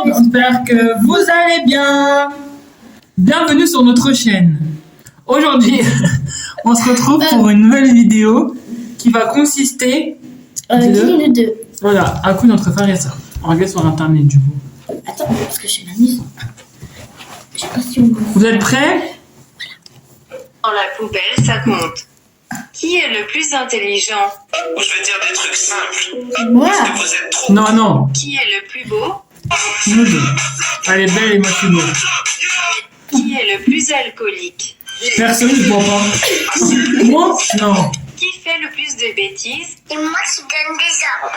monde, j'espère que vous allez bien. Bienvenue sur notre chaîne. Aujourd'hui, on se retrouve pour une nouvelle vidéo qui va consister de deux. Voilà, à coup notre frère et soeur. On regarde sur internet du coup. Attends, parce que je m'amuse. Je sais pas si on... Vous êtes prêts? Dans la poubelle, ça compte. Qui est le plus intelligent? Ou je vais dire des trucs simples. Moi. Parce que vous êtes trop. Non. Qui est le plus beau? Nous deux. Elle est belle et moi je suis beau. Qui est le plus alcoolique? Personne ne voit pas. Moi? Non. Qui fait le plus de bêtises? Et moi, je donne des ordres.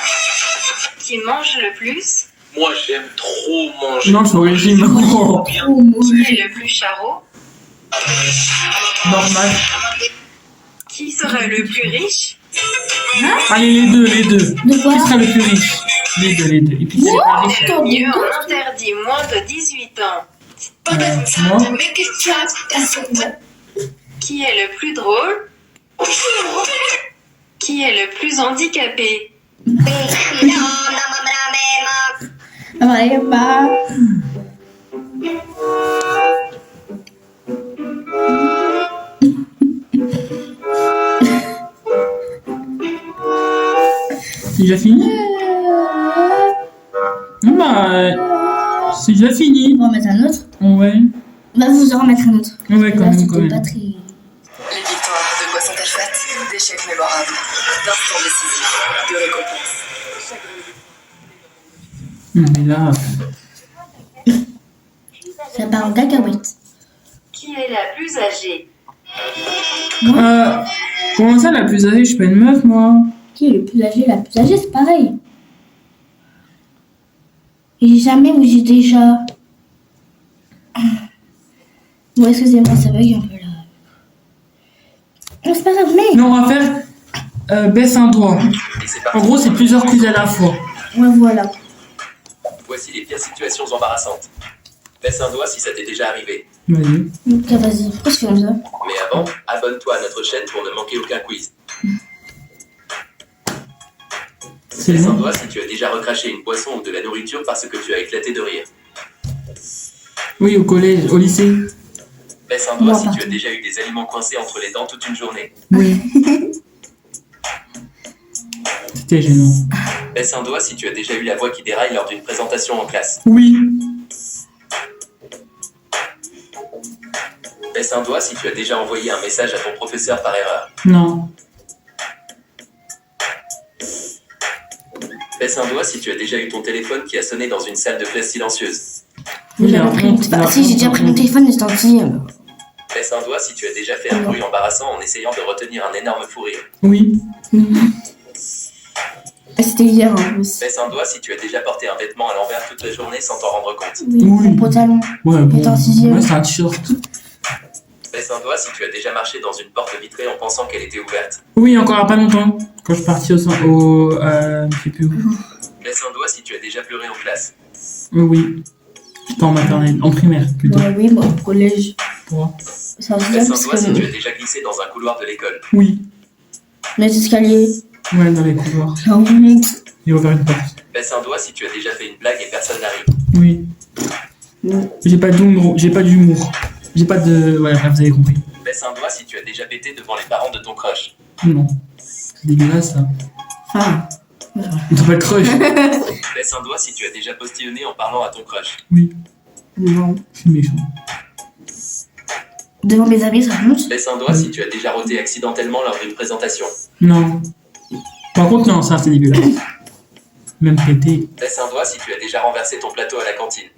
Qui mange le plus? Moi, j'aime trop manger. Non, je suis au régime. Oh, Qui est le plus charrot? normal. Qui sera le plus riche? Allez, les deux. De quoi? Qui sera le plus riche? Les deux. Et puis c'est pas riche. Le mieux, on interdit moins de 18 ans. Moi? Qui est le plus drôle? Qui est le plus handicapé? C'est déjà fini? Bah, c'est déjà fini. On va en mettre un autre. Ouais. On va vous en remettre un autre. Ouais, quand Là, même. c'était pas très... Les victoires, de quoi sont-elles faites? D'échecs mémorables, d'instants décisifs, de récompenses. Mais là, Ça part en cacahuète. Qui est la plus âgée? comment ça, la plus âgée? Je suis pas une meuf, moi. Qui est le plus âgé? La plus âgée, c'est pareil. J'ai jamais ou j'ai déjà... Bon, excusez-moi, ça bug un peu là. Non, c'est pas grave, mais... Non, on va faire baisse un doigt. Et c'est parti. En gros, c'est plusieurs quiz à la fois. Ouais, voilà. Voici les pires situations embarrassantes. Laisse un doigt si ça t'est déjà arrivé. Vas-y. Ok, vas-y. Pourquoi je fais comme ça? Mais avant, abonne-toi à notre chaîne pour ne manquer aucun quiz. C'est Laisse un bon. doigt si tu as déjà recraché une boisson ou de la nourriture parce que tu as éclaté de rire. Oui, au collège, au lycée. Laisse un doigt Moi, si pas tu as tout. déjà eu des aliments coincés entre les dents toute une journée. Oui. C'était gênant. Laisse un doigt si tu as déjà eu la voix qui déraille lors d'une présentation en classe. Oui. Laisse un doigt si tu as déjà envoyé un message à ton professeur par erreur. Non. Laisse un doigt si tu as déjà eu ton téléphone qui a sonné dans une salle de classe silencieuse. J'ai Oui, jamais la pris honte, mon... la Si, j'ai honte, déjà la pris mon honte. téléphone, mais c'est gentil. Laisse un doigt si tu as déjà fait un bruit embarrassant en essayant de retenir un énorme fou rire. Oui. C'était hier, en plus. Laisse un doigt si tu as déjà porté un vêtement à l'envers toute la journée sans t'en rendre compte. Oui, Oui. mon pantalon. Ouais, bon. T'es en sixième. Ouais, c'est un t-shirt. Laisse un doigt si tu as déjà marché dans une porte vitrée en pensant qu'elle était ouverte. Oui, encore il y a pas longtemps. Quand je suis parti je sais plus où. Laisse un doigt si tu as déjà pleuré en classe. Oui. J'étais en maternelle, en primaire plutôt. Ouais, oui, moi, au collège. Pourquoi? Ça va bien Laisse un parce doigt si tu as que... déjà glissé dans un couloir de l'école. Oui. Les escaliers. Ouais, dans les couloirs. La honte. J'ai ouvert une porte. Laisse un doigt si tu as déjà fait une blague et personne n'arrive. Oui. J'ai pas d'humour. J'ai pas d'humour. J'ai pas de... Voilà, vous avez compris. Laisse un doigt si tu as déjà pété devant les parents de ton crush. Non. C'est dégueulasse, ça. Enfin... On t'appelle crush. Laisse un doigt si tu as déjà postillonné en parlant à ton crush. Oui. Non. Je suis méchant. Devant mes amis, ça honte. Laisse un doigt si tu as déjà roté accidentellement lors d'une présentation. Non. Par contre, non, ça, c'est dégueulasse. Même pété. Laisse un doigt si tu as déjà renversé ton plateau à la cantine.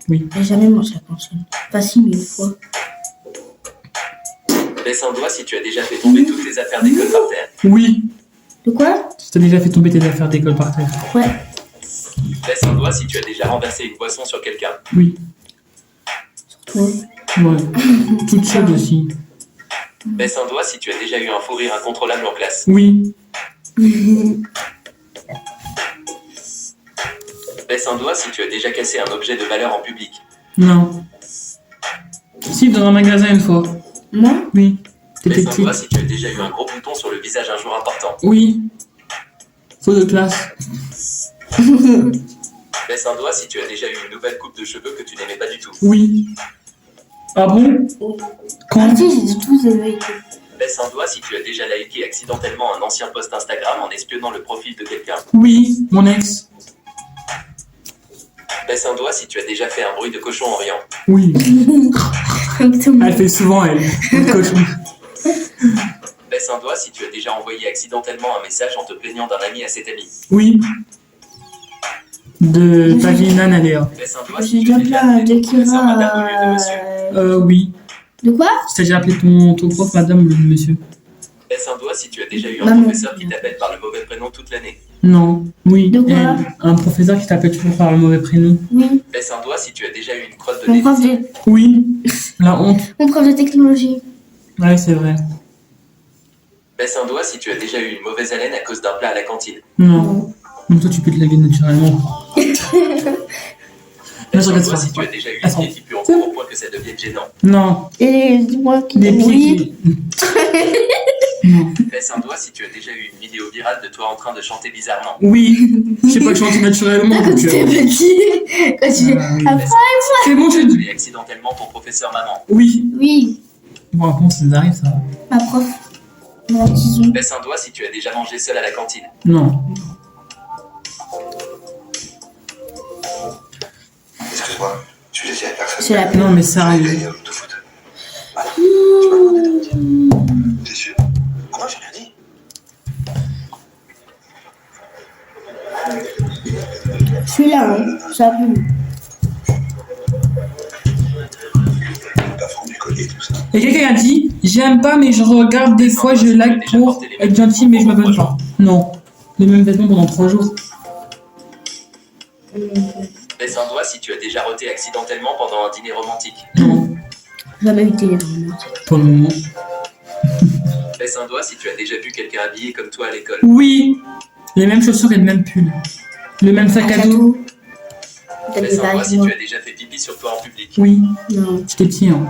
Oui. J'ai jamais mangé la cantine. Pas si, mais une fois. Laisse un doigt si tu as déjà fait tomber toutes tes affaires d'école par terre. Oui. De quoi? T'as déjà fait tomber tes affaires d'école par terre. Ouais. Laisse un doigt si tu as déjà renversé une boisson sur quelqu'un. Oui. Toi. Ouais. Toute seule aussi. Laisse un doigt si tu as déjà eu un fou rire incontrôlable en classe. Oui. Laisse un doigt si tu as déjà cassé un objet de valeur en public. Non. Si, dans un magasin une fois. Moi? Oui. T'étais Laisse un doigt petite. si tu as déjà eu un gros bouton sur le visage un jour important. Oui. Faux de classe. Baisse un doigt si tu as déjà eu une nouvelle coupe de cheveux que tu n'aimais pas du tout. Oui. Ah bon? Quand? Ah si, j'ai tous aimé. Baisse un doigt si tu as déjà liké accidentellement un ancien post Instagram en espionnant le profil de quelqu'un. Oui, mon ex. Baisse un doigt si tu as déjà fait un bruit de cochon en riant. Oui. Exactement. Elle fait souvent, elle. Le cochon. Baisse un doigt si tu as déjà envoyé accidentellement un message en te plaignant d'un ami à cet ami. Oui. De Pavina Nadea. Baisse un doigt J'ai si tu déjà as déjà plein appelé de ton professeur madame au lieu de Kira. monsieur. Oui. De quoi? Si t'as déjà appelé ton prof madame ou le monsieur? Baisse un doigt si tu as déjà eu un Maman. professeur qui t'appelle par le mauvais prénom toute l'année. Non. Oui. De quoi? Elle. Un professeur qui t'appelle toujours par le mauvais prénom. Oui. Baisse un doigt si tu as déjà eu une crotte de Mon nez. prof de, Oui. La honte. mon prof de technologie. Ouais, c'est vrai. Baisse un doigt si tu as déjà eu une mauvaise haleine à cause d'un plat à la cantine. Non. Donc toi, tu peux te laver naturellement. Baisse je un regarde doigt ça. si tu as déjà eu les Attends. pieds qui puent encore au point que ça devienne gênant. Non. Et dis-moi qui Les pieds oui. qui... Non. Baisse un doigt si tu as déjà eu une vidéo virale de toi en train de chanter bizarrement. Oui. Je sais pas chanter naturellement. Quand donc, tu étais petit. Quand tu... oui. Après, C'est bon, je Tu dis. es accidentellement ton professeur maman. Oui. oui. Bon, comment ça nous arrive, ça? Ma prof. Mon tisou. Baisse un doigt si tu as déjà mangé seul à la cantine. Non. Excuse-moi, je suis laissé à personne. C'est la Non, mais sérieux. de foot. Voilà. Tu m'as demandé de dire. T'es sûr? Ah non, j'ai rien dit. Celui-là, hein. Ça a plu. Pas franc du collier, tout ça. Et quelqu'un a dit, j'aime pas, mais je regarde des fois, je like pour être gentil, mais je m'abonne pas. Non. Les mêmes vêtements pendant 3 jours. Baisse un doigt si tu as déjà roté accidentellement pendant un dîner romantique. Non. Jamais eu de téléphone. Pour le moment. Baisse un doigt si tu as déjà vu quelqu'un habillé comme toi à l'école. Oui. Les mêmes chaussures et le même pull. Le même sac à dos. T'as Baisse des un doigt si variations. tu as déjà fait pipi sur toi en public. Oui. Non. J'étais petit, hein.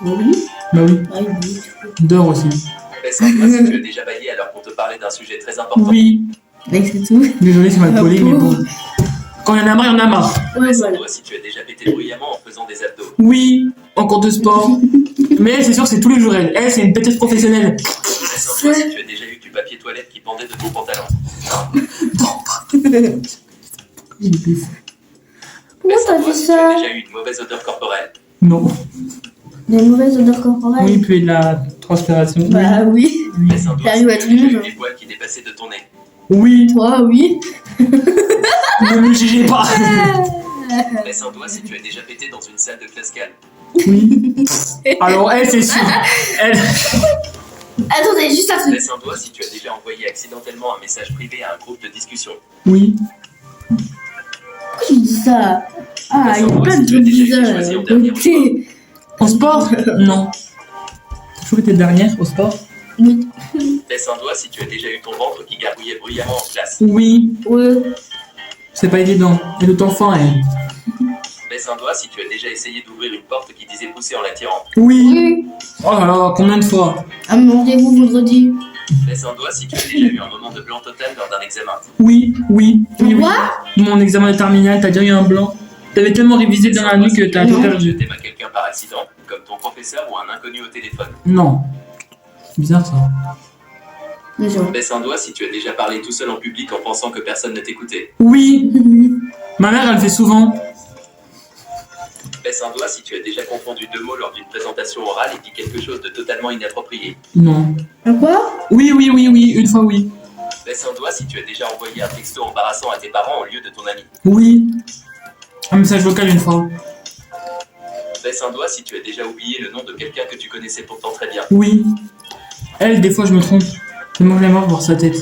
Oui. Bah oui. Ah oui. D'or aussi. Baisse un doigt si tu as déjà baillé alors qu'on te parlait d'un sujet très important. Oui. Mais c'est tout. Désolé, c'est mal collé, mais pauvre. bon. Quand il y en a marre, il y en a marre. Ouais, Baisse un voilà. doigt si tu as déjà pété bruyamment en faisant des abdos. Oui. En cours de sport. Mais elle, c'est sûr, c'est tous les jours, elle. Elle, c'est une péteuse professionnelle. Baisse un doigt si tu as déjà eu du papier toilette qui pendait de ton pantalon. Il est plus fou. Pourquoi Baisse un t'as doigt fait si tu as ça? déjà eu une mauvaise odeur corporelle. Non. Des mauvaises odeurs corporelles? Oui, puis de la transpiration. Bah oui. Oui. Baisse un doigt Ça si arrive tu à as tout le déjà monde, eu hein. des poils qui dépassaient de ton nez. Oui. Toi, oui. Ne me jugez pas. Baisse un doigt si tu as déjà pété dans une salle de classe calme. Oui. Alors, elle, c'est sûr. Elle. Attendez, juste un truc. Baisse un doigt si tu as déjà envoyé accidentellement un message privé à un groupe de discussion. Oui. Pourquoi tu dis ça? Ah, il y a plein de trucs bizarres. Côté. Au sport? Non. T'as toujours été dernière au sport? Oui. Baisse un doigt si tu as déjà eu ton ventre qui gargouillait bruyamment en classe. Oui. Ouais. C'est pas évident. Et l'autre enfant, elle. Baisse un doigt si tu as déjà essayé d'ouvrir une porte qui disait pousser en la tirant. Oui. Oui. Oh là là, combien de fois? À mon rendez-vous vendredi. Baisse un doigt si tu as déjà eu un moment de blanc total lors d'un examen. Oui, oui, oui, oui. Quoi? Mon examen de terminale, t'as déjà eu un blanc. T'avais tellement révisé dans la nuit que t'as tout Tu perdu. t'aimes à quelqu'un par accident, comme ton professeur ou un inconnu au téléphone. Non. C'est bizarre, ça. Déjà. Baisse un doigt si tu as déjà parlé tout seul en public en pensant que personne ne t'écoutait. Oui. Ma mère, elle le fait souvent. Baisse un doigt si tu as déjà confondu deux mots lors d'une présentation orale et dit quelque chose de totalement inapproprié. Non. Quoi? Oui, oui, oui, oui. Une fois, oui. Baisse un doigt si tu as déjà envoyé un texto embarrassant à tes parents au lieu de ton ami. Oui. Un message vocal une fois. Baisse un doigt si tu as déjà oublié le nom de quelqu'un que tu connaissais pourtant très bien. Oui. Elle, des fois, je me trompe. Je mange la mort voir sa tête.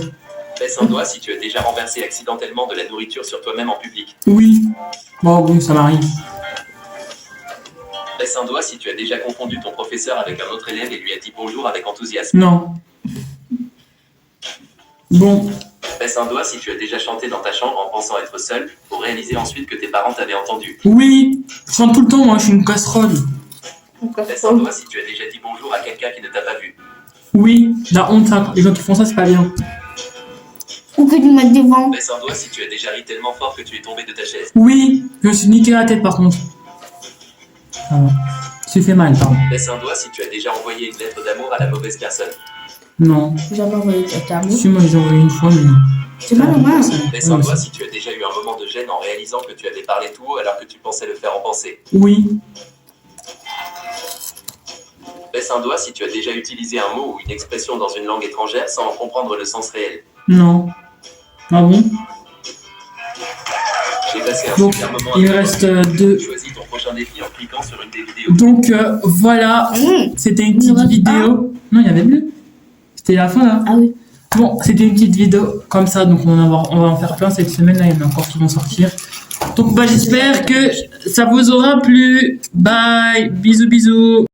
Baisse un doigt si tu as déjà renversé accidentellement de la nourriture sur toi-même en public. Oui. Bon, bon, ça m'arrive. Baisse un doigt si tu as déjà confondu ton professeur avec un autre élève et lui as dit bonjour avec enthousiasme. Non. Bon. Baisse un doigt si tu as déjà chanté dans ta chambre en pensant être seul, pour réaliser ensuite que tes parents t'avaient entendu. Oui. Je chante tout le temps, moi, je suis une casserole. Baisse un doigt si tu as déjà dit bonjour à quelqu'un qui ne t'a pas vu. Oui. La honte, ça. Les gens qui font ça, c'est pas bien. Ou que tu mettes devant. Baisse un doigt si tu as déjà ri tellement fort que tu es tombé de ta chaise. Oui, je me suis niqué la tête par contre. Ah ouais. Tu fait mal, pardon. Baisse un doigt si tu as déjà envoyé une lettre d'amour à la mauvaise personne. Non. J'ai jamais envoyé ta amour. Si, moi j'ai envoyé une fois, mais non. C'est mal ou mal? Baisse un doigt si tu as déjà eu un moment de gêne en réalisant que tu avais parlé tout haut alors que tu pensais le faire en pensée. Oui. Baisse un doigt si tu as déjà utilisé un mot ou une expression dans une langue étrangère sans en comprendre le sens réel. Non. Ah bon? J'ai passé un Donc, super moment il me avec reste toi. deux. Choisis ton prochain défi en cliquant sur une des vidéos. Donc voilà, c'était une petite vidéo. Non, il y avait plus. C'était la fin là. Ah oui. Bon, c'était une petite vidéo comme ça, donc on va en faire plein cette semaine là, il y en a encore qui vont sortir. Donc bah j'espère que ça vous aura plu. Bye, bisous bisous.